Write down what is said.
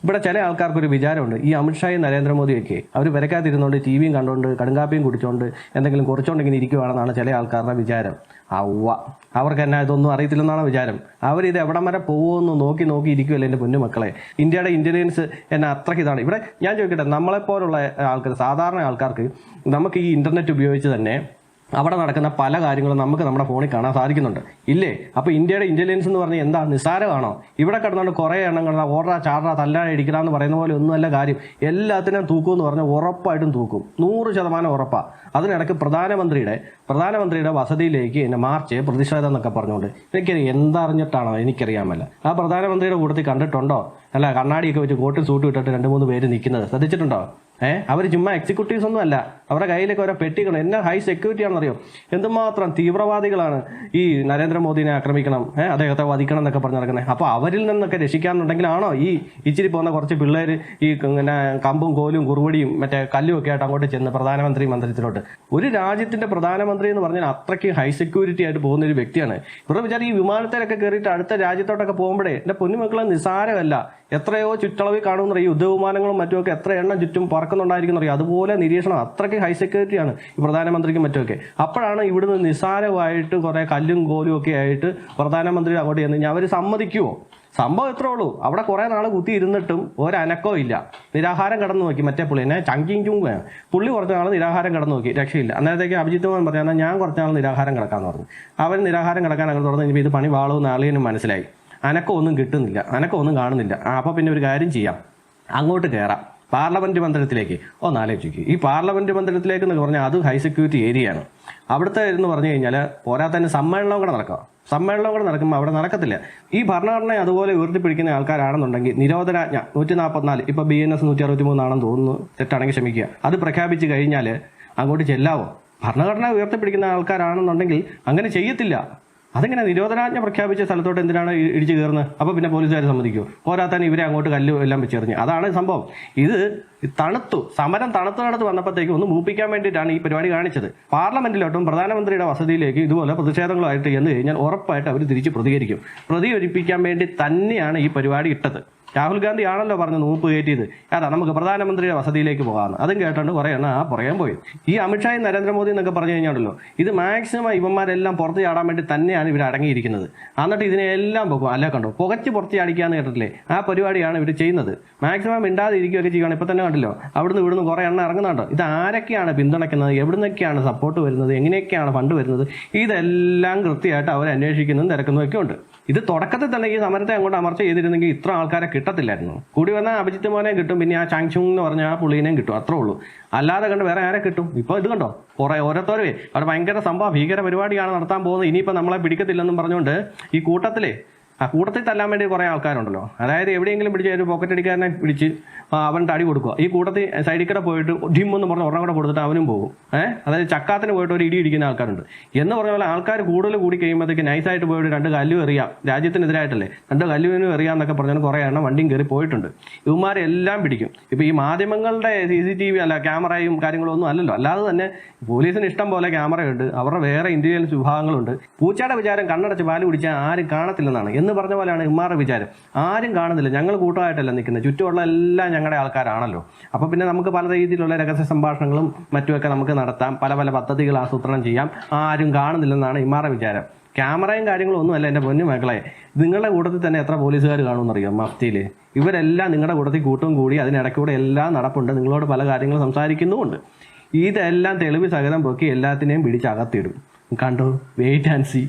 ഇവിടെ ചില ആൾക്കാർക്കൊരു വിചാരമുണ്ട്, ഈ അമിത്ഷായും നരേന്ദ്രമോദിയൊക്കെ അവർ വരക്കാതിരുന്നുകൊണ്ട് ടി വിയും കണ്ടുകൊണ്ട് കടുങ്കാപ്പിയും കുടിച്ചുകൊണ്ട് എന്തെങ്കിലും കുറച്ചുകൊണ്ട് ഇങ്ങനെ ഇരിക്കുവാണെന്നാണ് ചില ആൾക്കാരുടെ വിചാരം. അവർക്ക് എന്നാ ഇതൊന്നും അറിയത്തില്ലെന്നാണ് വിചാരം. അവരിത് എവിടം വരെ പോകുമെന്ന് നോക്കി ഇരിക്കുമല്ലോ എൻ്റെ പൊന്നുമക്കളെ. ഇന്ത്യയുടെ ഇൻ്റലിജൻസ് എന്നെ അത്രയ്ക്ക് ഇതാണ്. ഇവിടെ ഞാൻ ചോദിക്കട്ടെ, നമ്മളെപ്പോലുള്ള ആൾക്കാർ, സാധാരണ ആൾക്കാർക്ക് നമുക്ക് ഈ ഇൻ്റർനെറ്റ് ഉപയോഗിച്ച് തന്നെ അവിടെ നടക്കുന്ന പല കാര്യങ്ങളും നമുക്ക് നമ്മുടെ ഫോണിൽ കാണാൻ സാധിക്കുന്നുണ്ട് ഇല്ലേ? അപ്പോൾ ഇന്ത്യയുടെ ഇൻ്റലിജൻസ് എന്ന് പറഞ്ഞാൽ എന്താ, നിസ്സാരമാണോ? ഇവിടെ കിടന്നുകൊണ്ട് കുറേ എണ്ണം കിടന്ന ഓർഡാ ചാടാ തല്ലാ ഇടിക്കണം എന്ന് പറയുന്ന പോലെ ഒന്നുമല്ല കാര്യം. എല്ലാത്തിനും തൂക്കും എന്ന് പറഞ്ഞാൽ ഉറപ്പായിട്ടും തൂക്കും, 100% ഉറപ്പാണ്. അതിനിടയ്ക്ക് പ്രധാനമന്ത്രിയുടെ വസതിയിലേക്ക് എന്നെ മാർച്ച് പ്രതിഷേധം എന്നൊക്കെ പറഞ്ഞുകൊണ്ട് എന്തറിഞ്ഞിട്ടാണോ എനിക്കറിയാമല്ല. ആ പ്രധാനമന്ത്രിയുടെ കൂട്ടത്തിൽ കണ്ടിട്ടുണ്ടോ? അല്ല, കണ്ണാടിയൊക്കെ വെച്ച് കോട്ടും സൂട്ടും ഇട്ടിട്ട് 2-3 പേര് നിൽക്കുന്നത് ശ്രദ്ധിച്ചിട്ടുണ്ടോ? അവർ ചുമ്മാ എക്സിക്യൂട്ടീവ്സ് ഒന്നും അല്ല. അവരുടെ കയ്യിലേക്ക് ഓരോ പെട്ടികൾ എന്നാ ഹൈ സെക്യൂരിറ്റി ആണെന്നറിയോ? എന്തുമാത്രം തീവ്രവാദികളാണ് ഈ നരേന്ദ്രമോദിനെ ആക്രമിക്കണം, അദ്ദേഹത്തെ വധിക്കണം എന്നൊക്കെ പറഞ്ഞ് നടക്കുന്നത്. അപ്പോൾ അവരിൽ നിന്നൊക്കെ രക്ഷിക്കാന്നുണ്ടെങ്കിലാണോ ഈ ഇച്ചിരി പോകുന്ന കുറച്ച് പിള്ളേർ ഈ ഇങ്ങനെ കമ്പും കോലും കുറുവടിയും മറ്റേ കല്ലും ഒക്കെ ആയിട്ട് അങ്ങോട്ട് ചെന്ന് പ്രധാനമന്ത്രി മന്ദിരത്തിലോട്ട്? ഒരു രാജ്യത്തിന്റെ പ്രധാനമന്ത്രി എന്ന് പറഞ്ഞാൽ അത്രയ്ക്ക് ഹൈ സെക്യൂരിറ്റി ആയിട്ട് പോകുന്ന ഒരു വ്യക്തിയാണ്. ഇവരുടെ വിചാരം ഈ വിമാനത്തിലൊക്കെ കയറിയിട്ട് അടുത്ത രാജ്യത്തോട്ടൊക്കെ പോകുമ്പോഴേ എൻ്റെ പൊന്നുമക്കളെ നിസാരമല്ല. എത്രയോ ചുറ്റളവിൽ കാണുമെന്നറിയോ? യുദ്ധവിമാനങ്ങളും മറ്റുമൊക്കെ എത്ര എണ്ണം ചുറ്റും പറക്കുന്നുണ്ടായിരിക്കുന്നറിയോ? അതുപോലെ നിരീക്ഷണം, അത്രയ്ക്ക് ഹൈ സെക്യൂരിറ്റിയാണ് ഈ പ്രധാനമന്ത്രിക്കും മറ്റുമൊക്കെ. അപ്പോഴാണ് ഇവിടുന്ന് നിസ്സാരമായിട്ട് കുറേ കല്ലും കോലും ഒക്കെ ആയിട്ട് പ്രധാനമന്ത്രി അങ്ങോട്ട് ചെന്ന് കഴിഞ്ഞാൽ അവർ സമ്മതിക്കുമോ? സംഭവം എത്രേ ഉള്ളൂ, അവിടെ കുറേ നാൾ കുത്തി ഇരുന്നിട്ടും ഒരനക്കോ ഇല്ല. നിരാഹാരം കടന്നു നോക്കി മറ്റേ പുള്ളി എന്നെ ചങ്കിങ് പുള്ളി കുറച്ച് നാൾ നിരാഹാരം കടന്നു നോക്കി, രക്ഷയില്ല. അന്നേരത്തേക്ക് അഭിജിത്ത് മോഹൻ പറഞ്ഞാൽ ഞാൻ കുറച്ച് നാൾ നിരാഹാരം കിടക്കാമെന്ന് പറഞ്ഞു. അവൻ നിരാഹാരം കിടക്കാൻ അങ്ങനെ തുറന്നു കഴിഞ്ഞപ്പോൾ ഇത് പണി വാളുമെന്ന് ആളിനും മനസ്സിലായി. അനക്കമൊന്നും കിട്ടുന്നില്ല, അനക്കമൊന്നും കാണുന്നില്ല. അപ്പോൾ പിന്നെ ഒരു കാര്യം ചെയ്യാം, അങ്ങോട്ട് കയറാം പാർലമെന്റ് മന്ദിരത്തിലേക്ക്. ഒന്നാലോചിക്കും, ഈ പാർലമെന്റ് മന്ദിരത്തിലേക്ക് എന്ന് പറഞ്ഞാൽ അത് ഹൈ സെക്യൂരിറ്റി ഏരിയയാണ്. അവിടുത്തെ എന്ന് പറഞ്ഞു കഴിഞ്ഞാൽ പോരാത്തന്നെ സമ്മേളനം കൂടെ നടക്കുമ്പോൾ അവിടെ നടക്കത്തില്ല. ഈ ഭരണഘടന അതുപോലെ ഉയർത്തിപ്പിടിക്കുന്ന ആൾക്കാരാണെന്നുണ്ടെങ്കിൽ നിരോധനാജ്ഞ 144 ഇപ്പോൾ BNS 163 ആണെന്ന് തോന്നുന്നു, തെറ്റാണെങ്കിൽ ക്ഷമിക്കുക, അത് പ്രഖ്യാപിച്ച് കഴിഞ്ഞാൽ അങ്ങോട്ട് ചെല്ലാവോ? ഭരണഘടന ഉയർത്തിപ്പിടിക്കുന്ന ആൾക്കാരാണെന്നുണ്ടെങ്കിൽ അങ്ങനെ ചെയ്യത്തില്ല. അതിങ്ങനെ നിരോധനാജ്ഞ പ്രഖ്യാപിച്ച സ്ഥലത്തോട്ട് എന്തിനാണ് ഇടിച്ചു കയറുന്നത്? അപ്പോൾ പിന്നെ പോലീസുകാർ സമ്മതിക്കുമോ? പോരാത്താൻ ഇവരെ അങ്ങോട്ട് കല്ല് എല്ലാം വെച്ചെറിഞ്ഞ്. അതാണ് സംഭവം. ഇത് സമരം തണുത്ത് വന്നപ്പോഴത്തേക്ക് ഒന്ന് മൂപ്പിക്കാൻ വേണ്ടിയിട്ടാണ് ഈ പരിപാടി കാണിച്ചത്. പാർലമെന്റിലോട്ടും പ്രധാനമന്ത്രിയുടെ വസതിയിലേക്ക് ഇതുപോലെ പ്രതിഷേധങ്ങളായിട്ട് ചെന്ന് കഴിഞ്ഞാൽ ഉറപ്പായിട്ട് അവർ തിരിച്ച് പ്രതികരിപ്പിക്കാൻ വേണ്ടി തന്നെയാണ് ഈ പരിപാടി ഇട്ടത്. രാഹുൽ ഗാന്ധി ആണല്ലോ പറഞ്ഞ് മൂപ്പ് കയറ്റിയത്, അതാ നമുക്ക് പ്രധാനമന്ത്രിയുടെ വസതിയിലേക്ക് പോകാമെന്ന്. അതും കേട്ടോണ്ട് കുറേ എണ്ണം പുറകെ പോയി. ഈ അമിത്ഷായും നരേന്ദ്രമോദി എന്നൊക്കെ പറഞ്ഞു കഴിഞ്ഞാണല്ലോ, ഇത് മാക്സിമം ഇവന്മാരെല്ലാം പുറത്ത് ചാടാൻ വേണ്ടി തന്നെയാണ് ഇവർ അടങ്ങിയിരിക്കുന്നത്. എന്നിട്ട് ഇതിനെല്ലാം പോകും, അല്ല കണ്ടോ പുകച്ച് പുറത്ത് ചാടിക്കാന്ന് കേട്ടിട്ടില്ലേ? ആ പരിപാടിയാണ് ഇവർ ചെയ്യുന്നത്. മാക്സിമം മിണ്ടാതെ ഇരിക്കുകയൊക്കെ ചെയ്യുകയാണ്. ഇപ്പം തന്നെ കണ്ടല്ലോ, ഇവിടുന്ന് കുറേ എണ്ണം ഇറങ്ങുന്നുണ്ടോ? ഇത് ആരൊക്കെയാണ് പിന്തുണയ്ക്കുന്നത്, എവിടുന്നൊക്കെയാണ് സപ്പോർട്ട് വരുന്നത്, എങ്ങനെയൊക്കെയാണ് ഫണ്ട് വരുന്നത്, ഇതെല്ലാം കൃത്യമായിട്ട് അവർ അന്വേഷിക്കുന്നതും തിരക്കുന്നതൊക്കെ ഉണ്ട്. ഇത് തുടക്കത്തിൽ തന്നെ ഈ സമരത്തെ അങ്ങോട്ട് അമർച്ച ചെയ്തിരുന്നെങ്കിൽ ഇത്ര ആൾക്കാരെ കിട്ടത്തില്ലായിരുന്നു. കൂടി വന്നാൽ അഭിജിത്ത് മോനെ കിട്ടും, പിന്നെ ആ ചാങ്ചുങ് എന്ന് പറഞ്ഞ ആ പുള്ളീനെയും കിട്ടും, അത്രേ ഉള്ളൂ. അല്ലാതെ കണ്ട് വേറെ ആരെ കിട്ടും? ഇപ്പോൾ ഇത് കണ്ടോ, കുറേ ഓരോരുത്തരവേ അവിടെ ഭയങ്കര സംഭവം ഭീകര പരിപാടിയാണ് നടത്താൻ പോകുന്നത്, ഇനിയിപ്പോൾ നമ്മളെ പിടിക്കത്തില്ലെന്നും പറഞ്ഞുകൊണ്ട് ഈ കൂട്ടത്തിൽ തല്ലാൻ വേണ്ടി കുറേ ആൾക്കാരുണ്ടല്ലോ. അതായത് എവിടെയെങ്കിലും പിടിച്ച് ഒരു പോക്കറ്റ് അടിക്കാരനെ പിടിച്ച് അവൻ്റെ അടി കൊടുക്കുക. ഈ കൂട്ടത്തിൽ സൈഡിൽ കൂടെ പോയിട്ട് ജിം എന്ന് പറഞ്ഞ് ഒരെണ്ണം കൂടെ കൊടുത്തിട്ട് അവനും പോകും. അതായത് ചക്കാത്തിന് പോയിട്ട് ഒരു ഇടി ഇടിക്കുന്ന ആൾക്കാരുണ്ട് എന്ന് പറഞ്ഞ പോലെ. ആൾക്കാർ കൂടുതൽ കൂടി കഴിയുമ്പോഴത്തേക്ക് നൈസായിട്ട് പോയിട്ട് 2 കല്ലും എറിയാം, രാജ്യത്തിനെതിരായിട്ടല്ലേ 2 കല്ലുവിനും എറിയാമെന്നൊക്കെ പറഞ്ഞാൽ കുറേ എണ്ണം വണ്ടിയും കയറി പോയിട്ടുണ്ട്. ഇവന്മാരെ എല്ലാം പിടിക്കും. ഇപ്പോൾ ഈ മാധ്യമങ്ങളുടെ CCTV അല്ല ക്യാമറയും കാര്യങ്ങളൊന്നും അല്ലല്ലോ, അല്ലാതെ തന്നെ പോലീസിന് ഇഷ്ടം പോലെ ക്യാമറയുണ്ട്, അവരുടെ വേറെ ഇന്റലിജൻസ് വിഭാഗങ്ങളുണ്ട്. പൂച്ചയുടെ വിചാരം കണ്ണടച്ച് പാല് കുടിച്ചാൽ ആരും കാണത്തില്ലെന്നാണ് എന്ന് പറഞ്ഞ പോലെയാണ് ഇവന്മാരുടെ വിചാരം. ആരും കാണുന്നില്ല, ഞങ്ങൾ കൂട്ടമായിട്ടല്ല നിൽക്കുന്നത്, ചുറ്റുമുള്ള എല്ലാം ഞങ്ങളുടെ ആൾക്കാരാണല്ലോ. അപ്പോൾ പിന്നെ നമുക്ക് പല രീതിയിലുള്ള രഹസ്യ സംഭാഷണങ്ങളും മറ്റുമൊക്കെ നമുക്ക് നടത്താം, പല പദ്ധതികൾ ആസൂത്രണം ചെയ്യാം. ആരും കാണുന്നില്ലെന്നാണ് ഇവന്മാരുടെ വിചാരം. ക്യാമറയും കാര്യങ്ങളും ഒന്നും അല്ല എൻ്റെ പൊന്നു മക്കളെ. നിങ്ങളുടെ കൂട്ടത്തിൽ തന്നെ എത്ര പോലീസുകാർ കാണുമെന്നറിയാം മഫ്തിയിൽ? ഇവരെല്ലാം നിങ്ങളുടെ കൂട്ടത്തിൽ കൂട്ടും കൂടി അതിനിടയ്ക്കൂടെ എല്ലാം നടപ്പുണ്ട്, നിങ്ങളോട് പല കാര്യങ്ങളും സംസാരിക്കുന്നുമുണ്ട്. ഇതെല്ലാം തെളിവ് സഹിതം പൊക്കി എല്ലാത്തിനെയും പിടിച്ചകത്തിടും. കണ്ടോ, വെയിറ്റ് ആൻഡ് സീ.